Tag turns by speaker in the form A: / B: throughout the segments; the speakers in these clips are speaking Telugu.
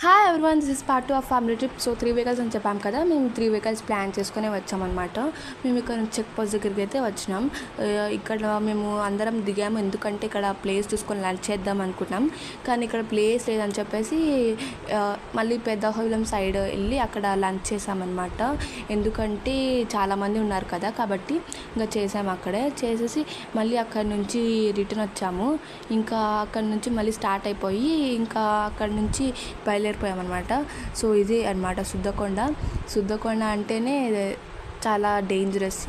A: Hi everyone, this is part 2 of family trip. So 3 vehicles అని చెప్పాం కదా, మేము 3 వెహికల్స్ ప్లాన్ చేసుకునే వచ్చామన్నమాట. మేము ఇక్కడ చెక్ పోస్ట్ దగ్గరికి అయితే వచ్చినాం. ఇక్కడ మేము అందరం దిగాము, ఎందుకంటే ఇక్కడ ప్లేస్ చూసుకొని లంచ్ చేద్దాం అనుకున్నాం. కానీ ఇక్కడ ప్లేస్ లేదని చెప్పేసి మళ్ళీ పెద్దహొయిలం సైడ్ వెళ్ళి అక్కడ లంచ్ చేసామన్నమాట. ఎందుకంటే చాలామంది ఉన్నారు కదా, కాబట్టి ఇంకా చేసాము. అక్కడే చేసేసి మళ్ళీ అక్కడ నుంచి రిటర్న్ వచ్చాము. ఇంకా అక్కడ నుంచి మళ్ళీ స్టార్ట్ అయిపోయి ఇంకా అక్కడ నుంచి బయలుదేరిపోయామన్నమాట. సో ఇది అన్నమాట శుద్ధకొండ అంటేనే చాలా డేంజరస్.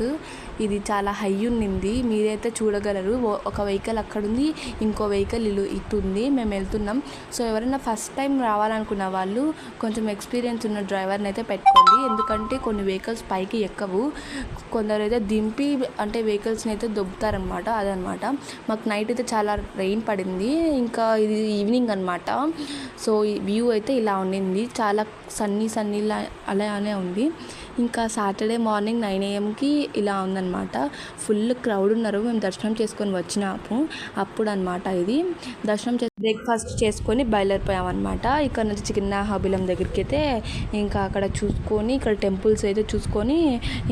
A: ఇది చాలా హై ఉన్నింది, మీరైతే చూడగలరు. ఒక వెహికల్ అక్కడ ఉంది, ఇంకో వెహికల్ ఇటు ఉంది. మేము వెళ్తున్నాం. సో ఎవరైనా ఫస్ట్ టైం రావాలనుకున్న వాళ్ళు కొంచెం ఎక్స్పీరియన్స్ ఉన్న డ్రైవర్ని అయితే పెట్టుకోండి, ఎందుకంటే కొన్ని వెహికల్స్ పైకి ఎక్కవు. కొందరు అయితే దింపి అంటే వెహికల్స్ని అయితే దొబ్బుతారనమాట. అదనమాట. మాకు నైట్ అయితే చాలా రెయిన్ పడింది, ఇంకా ఇది ఈవినింగ్ అనమాట. సో ఈ వ్యూ అయితే ఇలా ఉండింది, చాలా సన్నీలా అలానే ఉంది. ఇంకా సాటర్డే మార్నింగ్ 9 AM ఇలా ఉందన్నమాట. ఫుల్ క్రౌడ్ ఉన్నారు. మేము దర్శనం చేసుకొని వచ్చినాము అప్పుడు అనమాట. ఇది దర్శనం బ్రేక్ఫాస్ట్ చేసుకొని బయలుదేరిపోయామన్నమాట. ఇక్కడ నుంచి చిన్నహొయిలం దగ్గరికి అయితే ఇంకా అక్కడ చూసుకొని, ఇక్కడ టెంపుల్స్ అయితే చూసుకొని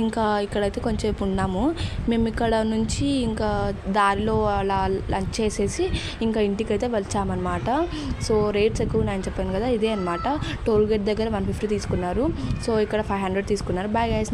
A: ఇంకా ఇక్కడైతే కొంచెం ఉన్నాము. మేము ఇక్కడ నుంచి ఇంకా దారిలో అలా లంచ్ చేసేసి ఇంకా ఇంటికి అయితే వచ్చామన్నమాట. సో రేట్స్ ఎక్కువ ఉన్నాయని చెప్పాను కదా, ఇదే అనమాట. టోల్ గేట్ దగ్గర 150 తీసుకున్నారు. సో ఇక్కడ 500 తీసుకున్నారు. Bye guys.